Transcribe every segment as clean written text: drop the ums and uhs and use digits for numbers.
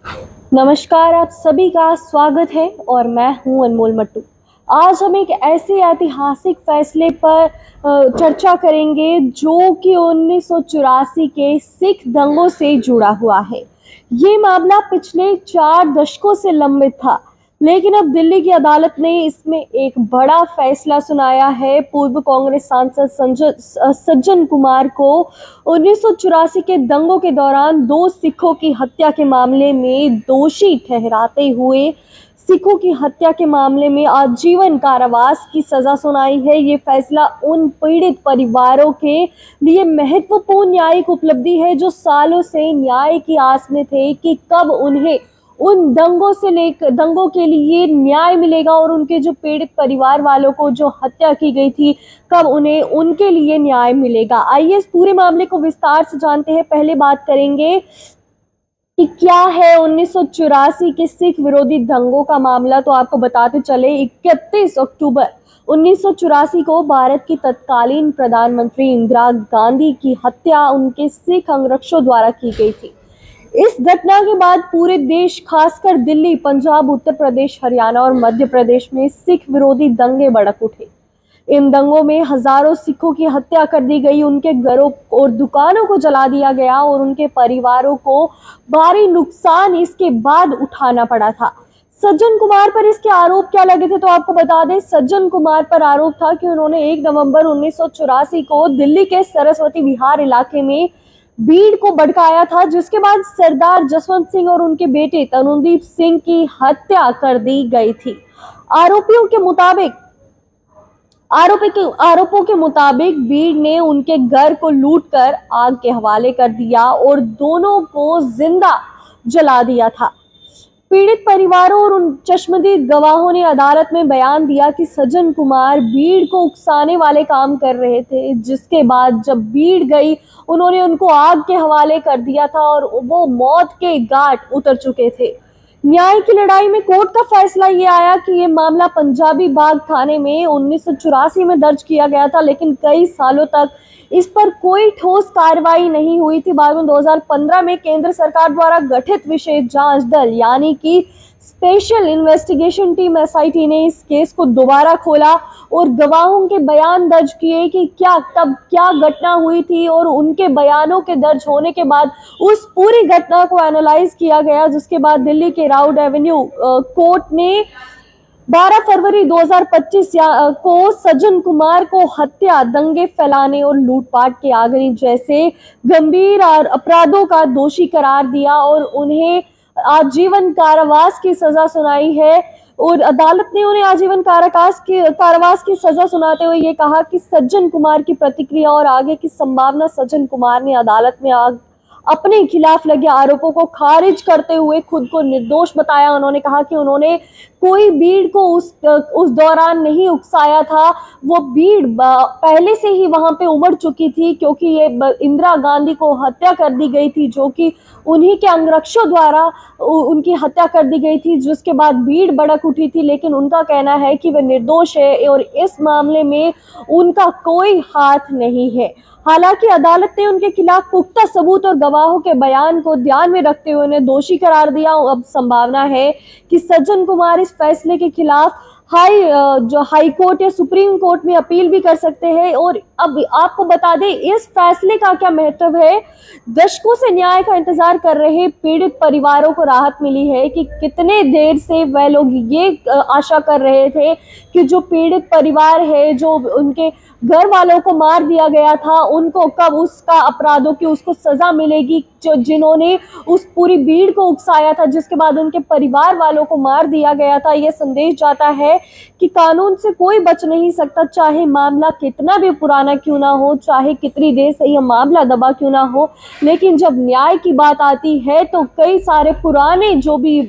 नमस्कार, आप सभी का स्वागत है और मैं हूं अनमोल मट्टू। आज हम एक ऐसे ऐतिहासिक फैसले पर चर्चा करेंगे जो कि 1984 के सिख दंगों से जुड़ा हुआ है। ये मामला पिछले 4 दशकों से लंबित था, लेकिन अब दिल्ली की अदालत ने इसमें एक बड़ा फैसला सुनाया है। पूर्व कांग्रेस सांसद सज्जन कुमार को 1984 के दंगों के दौरान 2 सिखों की हत्या के मामले में दोषी ठहराते हुए सिखों की हत्या के मामले में आजीवन कारावास की सजा सुनाई है। ये फैसला उन पीड़ित परिवारों के लिए महत्वपूर्ण न्यायिक उपलब्धि है जो सालों से न्याय की आस में थे कि कब उन्हें उन दंगों के लिए न्याय मिलेगा और उनके जो पीड़ित परिवार वालों को जो हत्या की गई थी, कब उन्हें उनके लिए न्याय मिलेगा। आइए इस पूरे मामले को विस्तार से जानते हैं। पहले बात करेंगे कि क्या है 1984 के सिख विरोधी दंगों का मामला। तो आपको बताते चले 31 अक्टूबर 1984 को भारत की तत्कालीन प्रधानमंत्री इंदिरा गांधी की हत्या उनके सिख अंगरक्षकों द्वारा की गई थी। इस घटना के बाद पूरे देश, खासकर दिल्ली, पंजाब, उत्तर प्रदेश, हरियाणा और मध्य प्रदेश में सिख विरोधी दंगे भड़क उठे। इन दंगों में हजारों सिखों की हत्या कर दी गई, उनके घरों और दुकानों को जला दिया गया और उनके परिवारों को भारी नुकसान इसके बाद उठाना पड़ा था। सज्जन कुमार पर इसके आरोप क्या लगे थे, तो आपको बता दें, सज्जन कुमार पर आरोप था कि उन्होंने 1 नवंबर 1984 को दिल्ली के सरस्वती विहार इलाके में भीड़ को भड़काया था, जिसके बाद सरदार जसवंत सिंह और उनके बेटे तनुदीप सिंह की हत्या कर दी गई थी। आरोपियों के मुताबिक आरोपों के मुताबिक भीड़ ने उनके घर को लूटकर आग के हवाले कर दिया और दोनों को जिंदा जला दिया था। पीड़ित परिवारों और उन चश्मदीद गवाहों ने अदालत में बयान दिया कि सज्जन कुमार भीड़ को उकसाने वाले काम कर रहे थे, जिसके बाद जब भीड़ गई उन्होंने उनको आग के हवाले कर दिया था और वो मौत के घाट उतर चुके थे। न्याय की लड़ाई में कोर्ट का फैसला ये आया कि ये मामला पंजाबी बाग थाने में 1984 में दर्ज किया गया था, लेकिन कई सालों तक इस पर कोई ठोस कार्रवाई नहीं हुई थी। बाद में 2015 में केंद्र सरकार द्वारा गठित विशेष जांच दल यानी कि स्पेशल इन्वेस्टिगेशन टीम एसआईटी ने इस केस को दोबारा खोला और गवाहों के बयान दर्ज किए कि तब क्या घटना हुई थी, और उनके बयानों के दर्ज होने के बाद उस पूरी घटना को एनालाइज किया गया, जिसके बाद दिल्ली के राउड एवेन्यू कोर्ट ने 12 फरवरी 2025 को सज्जन कुमार को हत्या, दंगे फैलाने और लूटपाट के आगनी जैसे गंभीर अपराधों का दोषी करार दिया और उन्हें आजीवन कारावास की सजा सुनाई है। और अदालत ने उन्हें आजीवन कारावास की सजा सुनाते हुए ये कहा कि सज्जन कुमार की प्रतिक्रिया और आगे की संभावना। सज्जन कुमार ने अदालत में अपने खिलाफ लगे आरोपों को खारिज करते हुए खुद को निर्दोष बताया। उन्होंने कहा कि उन्होंने कोई भीड़ को उस दौरान नहीं उकसाया था, वो भीड़ पहले से ही वहां पे उमड़ चुकी थी, क्योंकि ये इंदिरा गांधी को हत्या कर दी गई थी, जो कि उन्हीं के अंगरक्षकों द्वारा उनकी हत्या कर दी गई थी, जिसके बाद भीड़ भड़क उठी थी। लेकिन उनका कहना है कि वे निर्दोष है और इस मामले में उनका कोई हाथ नहीं है। हालांकि अदालत ने उनके खिलाफ पुख्ता सबूत और गवाहों के बयान को ध्यान में रखते हुए उन्हें दोषी करार दिया। अब संभावना है कि सज्जन कुमार इस फैसले के खिलाफ हाई कोर्ट या सुप्रीम कोर्ट में अपील भी कर सकते हैं। और अब आपको बता दें इस फैसले का क्या महत्व है। दशकों से न्याय का इंतजार कर रहे पीड़ित परिवारों को राहत मिली है कि कितने देर से वह लोग ये आशा कर रहे थे कि जो पीड़ित परिवार है, जो उनके घर वालों को मार दिया गया था, उनको कब उसका अपराधों की उसको सजा मिलेगी, जो जिन्होंने उस पूरी भीड़ को उकसाया था, जिसके बाद उनके परिवार वालों को मार दिया गया था। यह संदेश जाता है कि कानून से कोई बच नहीं सकता, चाहे मामला कितना भी पुराना क्यों ना हो, चाहे कितनी देर से यह मामला दबा क्यों ना हो। लेकिन जब न्याय की बात आती है तो कई सारे पुराने जो भी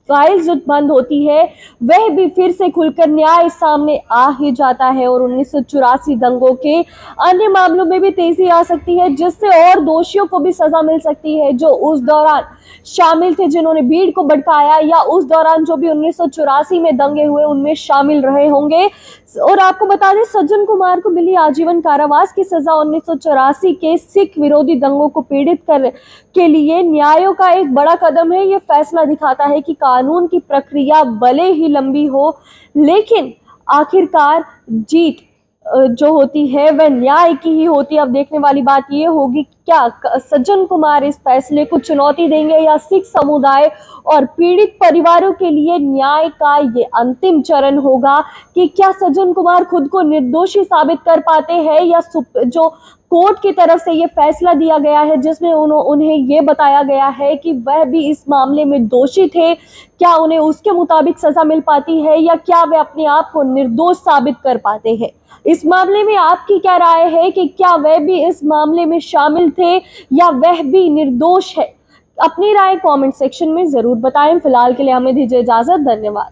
फाइल्स जो बंद होती है वह भी फिर से खुलकर न्याय सामने आ ही जाता है और 1984 दंगों के अन्य मामलों में भी तेजी आ सकती है, जिससे और दोषियों को भी सजा मिल सकती है जो उस दौरान शामिल थे, जिन्होंने भीड़ को भड़काया या उस दौरान जो भी 1984 में दंगे हुए उनमें शामिल रहे होंगे। और आपको बता दें, सज्जन कुमार को मिली आजीवन कारावास की सजा 1984 के सिख विरोधी दंगों को पीड़ित कर के लिए न्याय का एक बड़ा कदम है। ये फैसला दिखाता है कि कानून की प्रक्रिया भले ही लंबी हो, लेकिन आखिरकार जीत जो होती है वह न्याय की ही होती है। अब देखने वाली बात ये होगी क्या सज्जन कुमार इस फैसले को चुनौती देंगे या सिख समुदाय और पीड़ित परिवारों के लिए न्याय का ये अंतिम चरण होगा कि क्या सज्जन कुमार खुद को निर्दोषी साबित कर पाते हैं या जो कोर्ट की तरफ से ये फैसला दिया गया है जिसमें उन्हें ये बताया गया है कि वह भी इस मामले में दोषी थे, क्या उन्हें उसके मुताबिक सजा मिल पाती है या क्या वे अपने आप को निर्दोष साबित कर पाते हैं। इस मामले में आपकी क्या राय है कि क्या वह भी इस मामले में शामिल थे या वह भी निर्दोष है? अपनी राय कमेंट सेक्शन में जरूर बताएं। फिलहाल के लिए हमें दीजिए इजाजत। धन्यवाद।